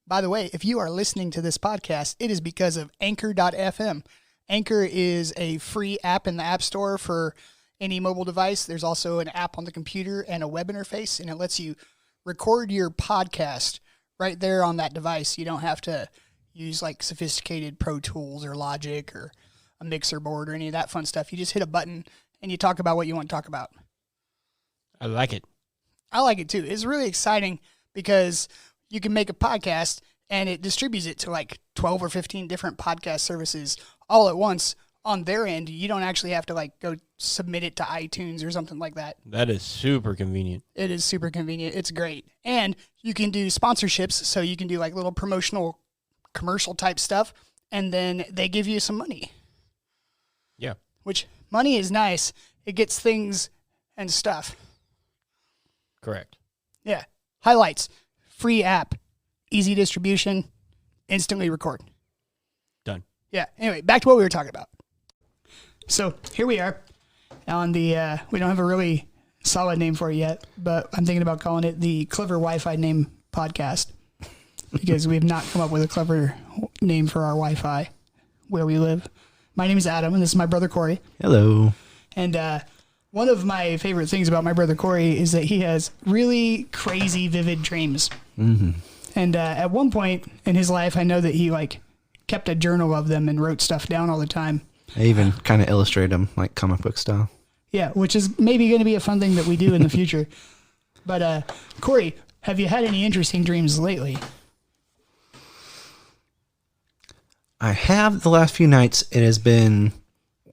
By the way, if you are listening to this podcast, it is because of Anchor.fm. Anchor is a free app in the App Store for any mobile device. There's also an app on the computer and a web interface, and it lets you record your podcast right there on that device. You don't have to use like sophisticated Pro Tools or Logic or a mixer board or any of that fun stuff. You just hit a button and you talk about what you want to talk about. I like it. I like it too. It's really exciting because you can make a podcast and it distributes it to like 12 or 15 different podcast services all at once on their end. You don't actually have to like go submit it to iTunes or something like that. That is super convenient. It is super convenient. It's great. And you can do sponsorships, so you can do like little promotional commercial type stuff, and then they give you some money. Yeah. Which money is nice. It gets things and stuff. Correct. Yeah. Highlights. Free app. Easy distribution. Instantly record. Done. Yeah. Anyway, back to what we were talking about. So here we are on the, we don't have a really solid name for it yet, but I'm thinking about calling it the Clever Wi-Fi Name Podcast because we have not come up with a clever name for our Wi-Fi where we live. My name is Adam, and this is my brother Corey. Hello. And one of my favorite things about my brother Corey is that he has really crazy, vivid dreams. Mm-hmm. And at one point in his life, I know that he like kept a journal of them and wrote stuff down all the time. I even kind of illustrate them like comic book style. Yeah, which is maybe going to be a fun thing that we do in the future. But Corey, have you had any interesting dreams lately? I have the last few nights. It has been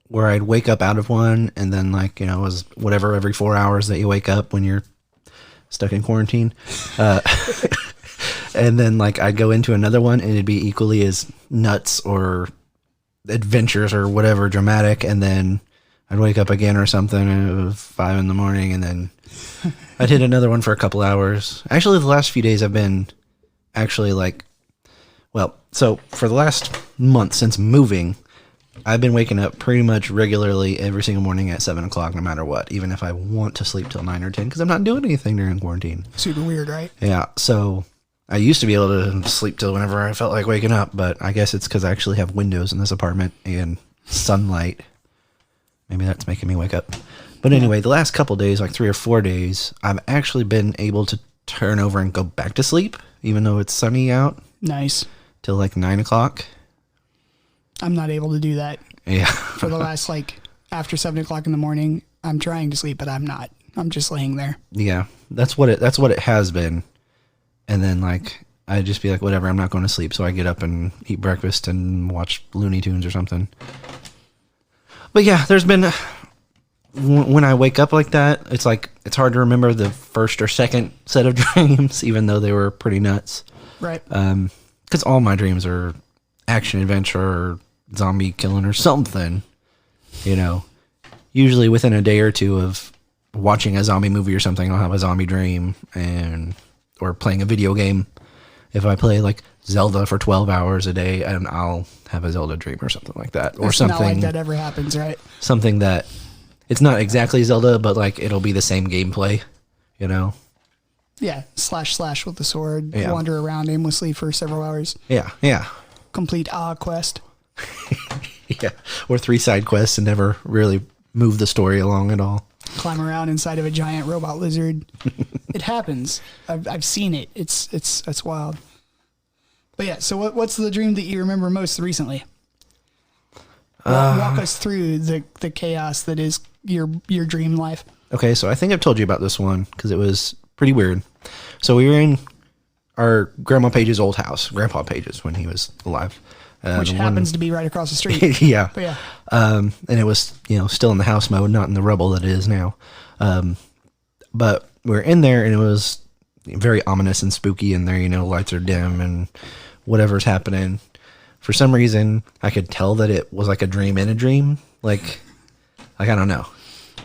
where I'd wake up out of one and then like, it was whatever every 4 hours that you wake up when you're stuck in quarantine. And then like I'd go into another one and it'd be equally as nuts or adventures or whatever dramatic. And then I'd wake up again or something and it was 5 a.m. and then I'd hit another one for a couple hours. Actually, the last few days I've been actually like, so for the last month since moving, I've been waking up pretty much regularly every single morning at 7 o'clock, no matter what, even if I want to sleep till 9 or 10, because I'm not doing anything during quarantine. Super weird, right? Yeah. So I used to be able to sleep till whenever I felt like waking up, but I guess it's because I actually have windows in this apartment and sunlight. Maybe that's making me wake up. But anyway, the last couple days, like 3 or 4 days, I've actually been able to turn over and go back to sleep, even though it's sunny out. Nice. Till like 9 o'clock. I'm not able to do that. Yeah. For the last, like, after 7 o'clock in the morning, I'm trying to sleep, but I'm not. I'm just laying there. Yeah. That's what it has been. And then, like, I'd just be like, whatever, I'm not going to sleep. So I get up and eat breakfast and watch Looney Tunes or something. But yeah, there's been, when I wake up like that, it's like, it's hard to remember the first or second set of dreams, even though they were pretty nuts. Right. Because all my dreams are action adventure or zombie killing or something, usually within a day or two of watching a zombie movie or something, I'll have a zombie dream or playing a video game. If I play like Zelda for 12 hours a day, and I'll have a Zelda dream or something like that, or something. Not like that ever happens, right? Something that it's not exactly Zelda, but like it'll be the same gameplay, Yeah, slash with the sword, yeah. Wander around aimlessly for several hours. Yeah. Complete quest. Yeah, or 3 side quests and never really move the story along at all. Climb around inside of a giant robot lizard. It happens. I've seen it. It's wild. But yeah, so what's the dream that you remember most recently? Walk us through the chaos that is your dream life. Okay, so I think I've told you about this one because it was pretty weird. So we were in our Grandma Page's old house, Grandpa Page's when he was alive. Which happens to be right across the street. Yeah. But yeah. And it was, still in the house mode, not in the rubble that it is now. But we were in there and it was very ominous and spooky in there, lights are dim and whatever's happening. For some reason, I could tell that it was like a dream in a dream. Like I don't know.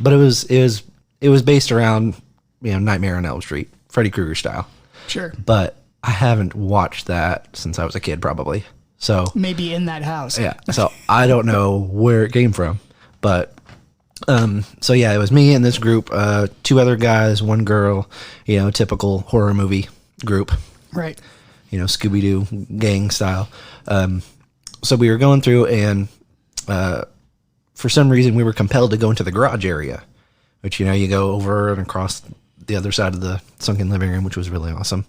But it was based around, Nightmare on Elm Street, Freddy Krueger style. Sure. But I haven't watched that since I was a kid, probably. So maybe in that house. Yeah. So I don't know where it came from, but so yeah, it was me and this group, 2 other guys, 1 girl, typical horror movie group. Right. Scooby-Doo gang style. So we were going through, and for some reason we were compelled to go into the garage area, which, you go over and across the other side of the sunken living room, which was really awesome.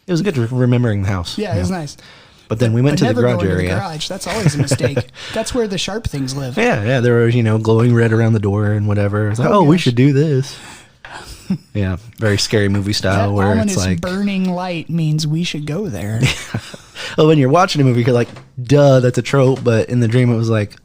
It was good remembering the house. Yeah, it was nice. But then we went to the never garage go into area. The garage. That's always a mistake. That's where the sharp things live. Yeah. There was, glowing red around the door and whatever. It's like, we should do this. Yeah, very scary movie style That where ominous it's like burning light means we should go there. Oh, when you're watching a movie, you're like, duh, that's a trope. But in the dream, it was like,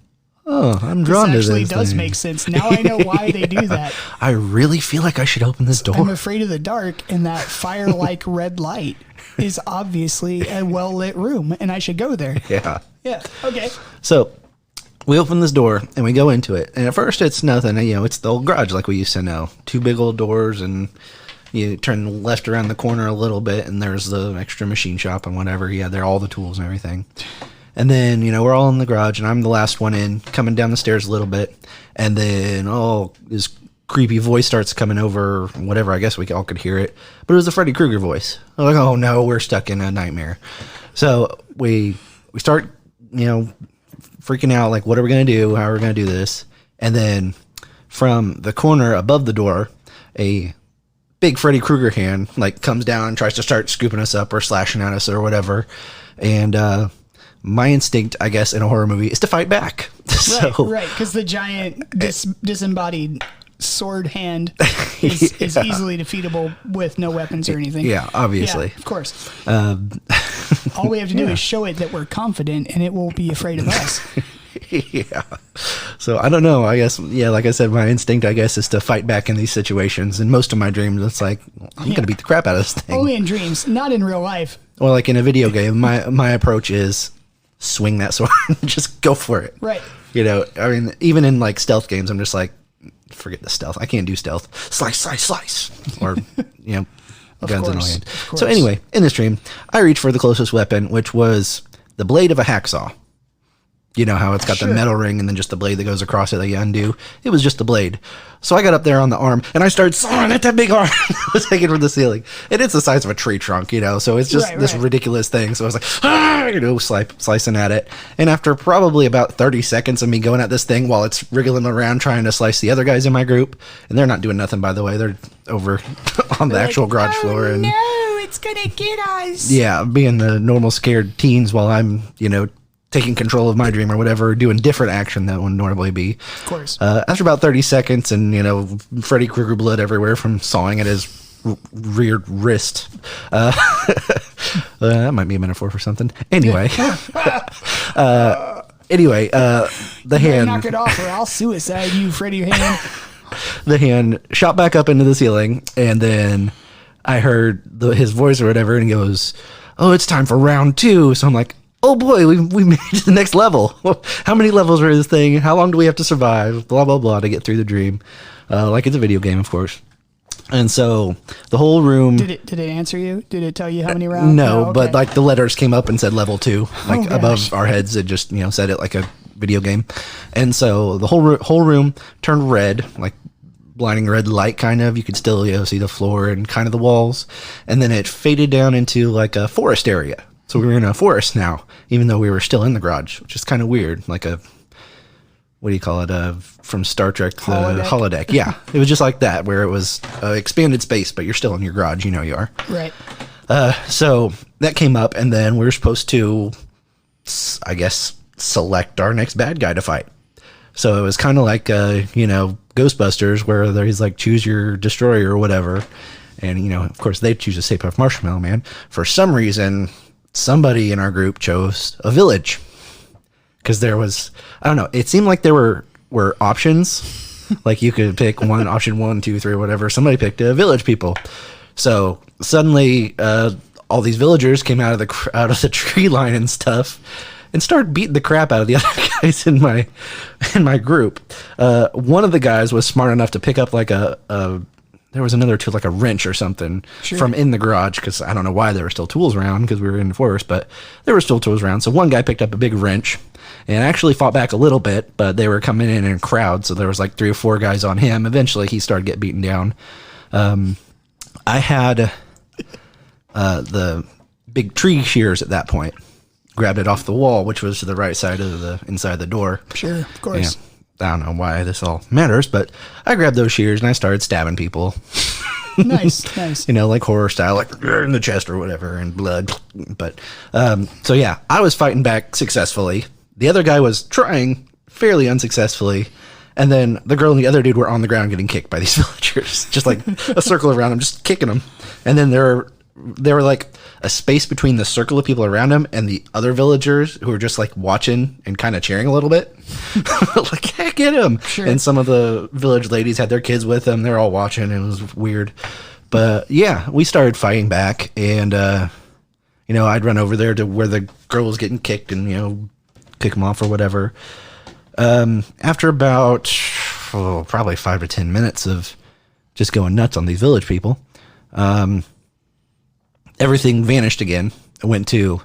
oh, I'm drawn to this. Actually does make sense. Now I know why they do that. I really feel like I should open this door. I'm afraid of the dark, and that fire-like red light is obviously a well-lit room, and I should go there. Yeah. Yeah. Okay. So we open this door and we go into it. And at first it's nothing. It's the old garage like we used to know. 2 big old doors, and you turn left around the corner a little bit and there's the extra machine shop and whatever. Yeah, they're all the tools and everything. And then, we're all in the garage and I'm the last one in, coming down the stairs a little bit. And then, this creepy voice starts coming over, whatever. I guess we all could hear it. But it was the Freddy Krueger voice. I'm like, oh no, we're stuck in a nightmare. So we start, freaking out, like, what are we going to do? How are we going to do this? And then from the corner above the door, a big Freddy Krueger hand, like, comes down and tries to start scooping us up or slashing at us or whatever. And my instinct, I guess, in a horror movie is to fight back. Right, because the giant disembodied sword hand is easily defeatable with no weapons or anything. Yeah, obviously. Yeah, of course. All we have to do is show it that we're confident, and it won't be afraid of us. Yeah. So I don't know. I guess, like I said, my instinct, I guess, is to fight back in these situations. In most of my dreams, it's like, I'm going to beat the crap out of this thing. Only in dreams, not in real life. Well, like in a video game, my approach is swing that sword and just go for it. Right. Even in like stealth games, I'm just like, forget the stealth. I can't do stealth. Slice, slice, slice. Or, guns in all hand. So anyway, in this dream, I reached for the closest weapon, which was the blade of a hacksaw. You know how it's got the metal ring and then just the blade that goes across it that you undo? It was just the blade. So I got up there on the arm and I started sawing at that big arm that was hanging from the ceiling. And it's the size of a tree trunk, so it's just this ridiculous thing. So I was like, slicing at it. And after probably about 30 seconds of me going at this thing while it's wriggling around trying to slice the other guys in my group, and they're not doing nothing, by the way. They're over on the actual garage floor. And no, it's going to get us. Yeah, being the normal scared teens while I'm, taking control of my dream or whatever, doing different action that would normally be. Of course. After about 30 seconds and, Freddy Krueger blood everywhere from sawing at his rear wrist. That might be a metaphor for something. Anyway. The hand. Knock it off or I'll suicide you, Freddy hand. The hand shot back up into the ceiling, and then I heard his voice or whatever, and he goes, oh, it's time for round 2. So I'm like, oh boy, we made it to the next level. How many levels are this thing? How long do we have to survive? Blah, blah, blah, to get through the dream. Like it's a video game, of course. And so the whole room... Did it answer you? Did it tell you how many rounds? No, okay. But like the letters came up and said level 2. Like above our heads, it just, said it like a video game. And so the whole room turned red, like blinding red light kind of. You could still see the floor and kind of the walls. And then it faded down into like a forest area. So we were in a forest now, even though we were still in the garage, which is kind of weird. Like a, what do you call it? From Star Trek, the holodeck. Yeah, it was just like that, where it was expanded space, but you're still in your garage. You are. Right. So that came up, and then we were supposed to, I guess, select our next bad guy to fight. So it was kind of like, Ghostbusters, where he's like, choose your destroyer or whatever. And, of course, they choose a Stay Puft Marshmallow Man. For some reason, somebody in our group chose a village. Because there was, I don't know, it seemed like there were options. Like you could pick option 1, 2, 3, whatever. Somebody picked village people. So suddenly, all these villagers came out of the tree line and stuff, and started beating the crap out of the other guys in my group. One of the guys was smart enough to pick up like there was another tool, like a wrench or something from in the garage, because I don't know why there were still tools around, because we were in the forest, but there were still tools around. So one guy picked up a big wrench and actually fought back a little bit, but they were coming in a crowd, so there was like 3 or 4 guys on him. Eventually he started getting beaten down. I had the big tree shears at that point. Grabbed it off the wall, which was to the right side of the inside the door. Sure, of course. I don't know why this all matters, but I grabbed those shears and I started stabbing people. Nice. You know, like horror style, like in the chest or whatever, and blood. But so yeah, I was fighting back successfully. The other guy was trying fairly unsuccessfully, and then the girl and the other dude were on the ground getting kicked by these villagers, just like a circle around them, just kicking them. And then there were like a space between the circle of people around him and the other villagers who were just like watching and kind of cheering a little bit. Like, hey, get him. Sure. And some of the village ladies had their kids with them. They're all watching. It was weird. But yeah, we started fighting back, and, you know, I'd run over there to where the girl was getting kicked and, you know, kick them off or whatever. After about probably 5 to 10 minutes of just going nuts on these village people, everything vanished again. I went to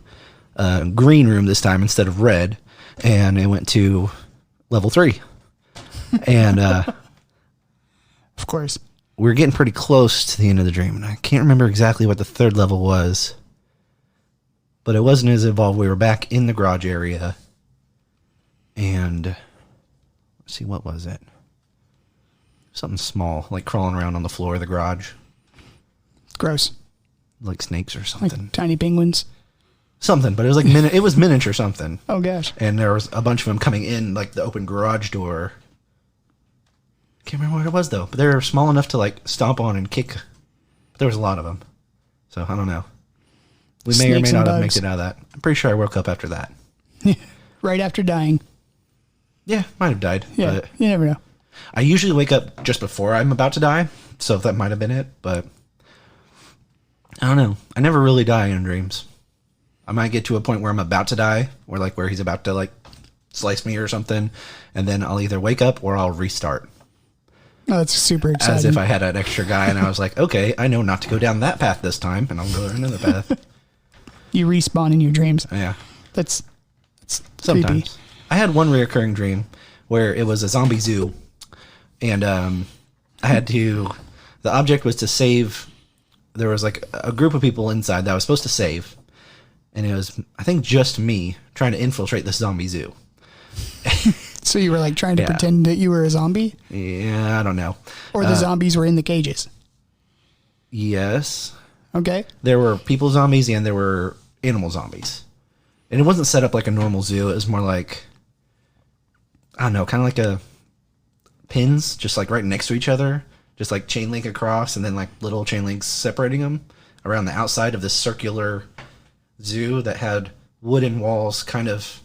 green room this time instead of red, and it went to level 3. And Of course. we were getting pretty close to the end of the dream, and I can't remember exactly what the third level was, but it wasn't as involved. We were back in the garage area, and let's see, what was it? Something small, like crawling around on the floor of the garage, Gross. like snakes or something. Like tiny penguins. Something, but it was like it was miniature something. Oh, gosh. And there was a bunch of them coming in, like the open garage door. Can't remember what it was though, but they were small enough to like stomp on and kick. But there was a lot of them, so I don't know. We may or may Snakes not and have made bugs. it out of that. I'm pretty sure I woke up after that. Right after dying. Yeah, might have died. Yeah, But you never know. I usually wake up just before I'm about to die, so that might have been it. But I don't know. I never really die in dreams. I might get to a point where I'm about to die, or like where he's about to like slice me or something, and then I'll either wake up or I'll restart. Oh, that's super exciting. As if I had an extra guy and I was like, okay, I know not to go down that path this time, and I'll go down another path. You respawn in your dreams. Yeah, That's sometimes. creepy. I had one reoccurring dream where it was a zombie zoo, and I had to. The object was to save. There was like a group of people inside that I was supposed to save, and it was, I think, just me trying to infiltrate this zombie zoo. So you were like trying to Yeah. pretend that you were a zombie? Yeah, I don't know. Or the zombies were in the cages? Yes, Okay. there were people zombies and there were animal zombies, and it wasn't set up like a normal zoo. It was more like, I don't know, kind of like a pins, just like right next to each other, just like chain link across, and then like little chain links separating them around the outside of this circular zoo that had wooden walls, kind of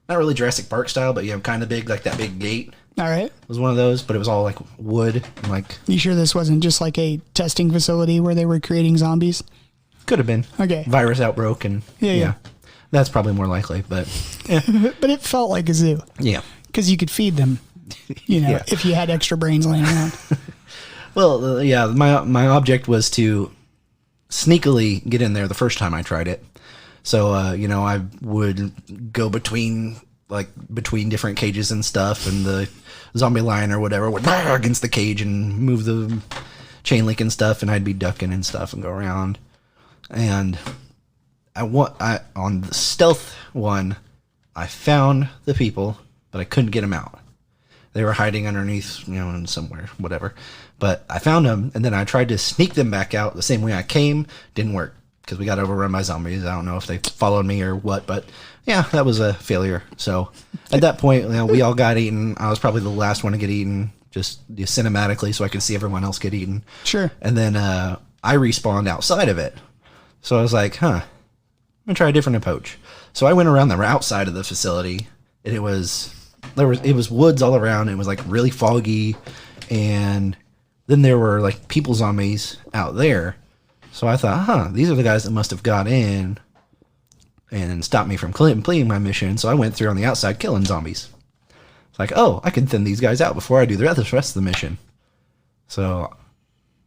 not really Jurassic Park style, but you know, kind of big, like that big gate All right. was one of those, but it was all like wood and like You sure this wasn't just like a testing facility where they were creating zombies? could have been Okay. virus outbroke, and Yeah. that's probably more likely, but But it felt like a zoo yeah. because you could feed them, you know, Yeah. if you had extra brains laying around. Well, yeah, my object was to sneakily get in there the first time I tried it. So, you know, I would go between different cages and stuff, and the zombie lion or whatever would against the cage and move the chain link and stuff, and I'd be ducking and stuff and go around. And on the stealth one, I found the people, but I couldn't get them out. They were hiding underneath, you know, somewhere, whatever. But I found them, and then I tried to sneak them back out the same way I came. Didn't work, because we got overrun by zombies. I don't know if they followed me or what, but yeah, that was a failure. So at that point, you know, we all got eaten. I was probably the last one to get eaten, just cinematically, so I could see everyone else get eaten. Sure. And then I respawned outside of it. So I was like, I'm gonna try a different approach. So I went around the outside of the facility, and it was woods all around. It was like really foggy, and then there were like people zombies out there. So I thought, these are the guys that must have got in and stopped me from completing my mission. So I went through on the outside killing zombies. It's like, oh, I can thin these guys out before I do the rest of the mission. So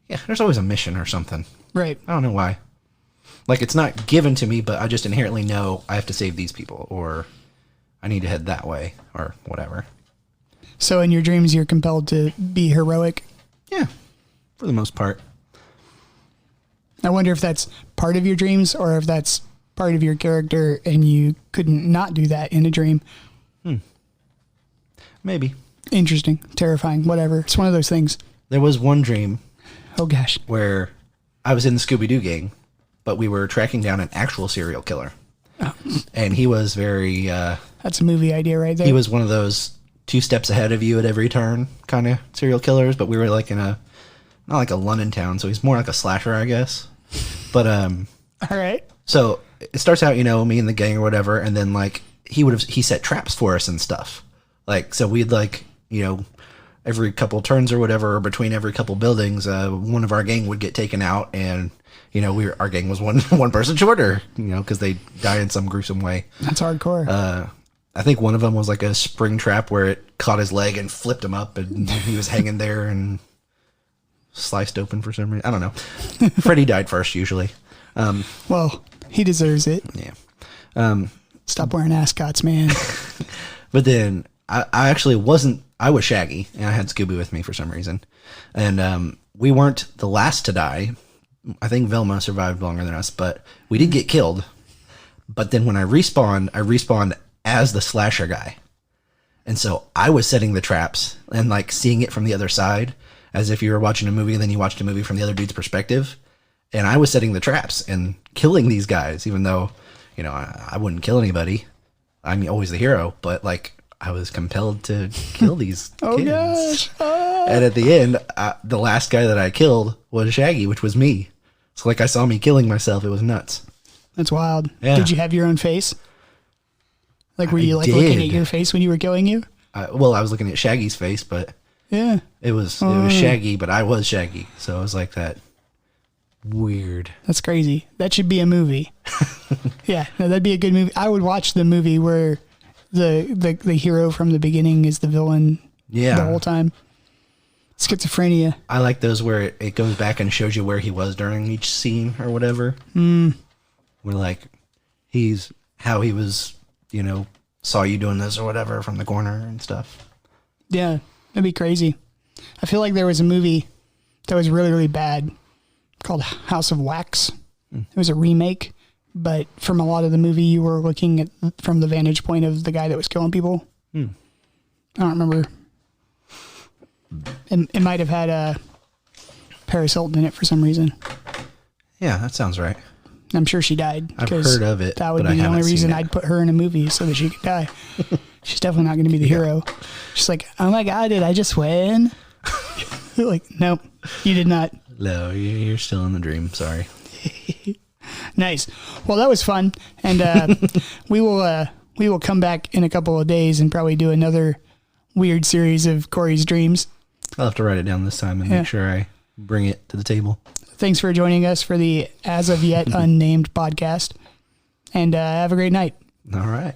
yeah, there's always a mission or something. Right. I don't know why. Like, it's not given to me, but I just inherently know I have to save these people, or I need to head that way, or whatever. So in your dreams, you're compelled to be heroic. Yeah, for the most part. I wonder if that's part of your dreams or if that's part of your character and you couldn't not do that in a dream. Maybe. Interesting, terrifying, whatever. It's one of those things. There was one dream Oh gosh. where I was in the Scooby-Doo gang, but we were tracking down an actual serial killer. Oh. And he was very... That's a movie idea right there. he was one of those 2 steps ahead of you at every turn kind of serial killers, but we were like in a... Not like a London town, so he's more like a slasher, I guess. But, All right. so it starts out, me and the gang or whatever, and then like he set traps for us and stuff. Like, so we'd like, every couple turns or whatever, or between every couple buildings, one of our gang would get taken out, and our gang was one person shorter, because they died in some gruesome way. That's hardcore. I think one of them was like a spring trap where it caught his leg and flipped him up, and he was hanging there and sliced open for some reason. I don't know. Freddy died first usually. Well, he deserves it. Yeah. Stop wearing ascots, man. But then I actually wasn't. I was Shaggy, and I had Scooby with me for some reason, and we weren't the last to die. I think Velma survived longer than us, but we did get killed. But then when I respawned as the slasher guy, and so I was setting the traps and like seeing it from the other side, as if you were watching a movie and then you watched a movie from the other dude's perspective. And I was setting the traps and killing these guys, even though I wouldn't kill anybody. I'm always the hero, but like I was compelled to kill these Oh kids. gosh. And at the end, the last guy that I killed was Shaggy, which was me. So like I saw me killing myself. It was nuts. That's wild. Yeah. Did you have your own face? Like, were you I looking did. at your face when you were killing you? I was looking at Shaggy's face, but Yeah. it was Shaggy, but I was Shaggy. So it was like that weird. That's crazy. That should be a movie. Yeah, no, that'd be a good movie. I would watch the movie where the hero from the beginning is the villain Yeah. the whole time. Schizophrenia. I like those where it goes back and shows you where he was during each scene or whatever. Where like how he was, saw you doing this or whatever from the corner and stuff. Yeah, that'd be crazy. I feel like there was a movie that was really, really bad called House of Wax. It was a remake, but from a lot of the movie, you were looking at from the vantage point of the guy that was killing people. I don't remember. It might have had Paris Hilton in it for some reason. Yeah, that sounds right. I'm sure she died. I've 'cause heard of it, That would but be I the only haven't seen reason it. I'd put her in a movie so that she could die. She's definitely not going to be the hero. She's like, oh my God, did I just win? Like, nope, you did not. No, you're still in the dream. Sorry. Nice. Well, that was fun. And we will come back in a couple of days and probably do another weird series of Corey's dreams. I'll have to write it down this time and Yeah. make sure I bring it to the table. Thanks for joining us for the As of Yet Unnamed podcast. And have a great night. All right.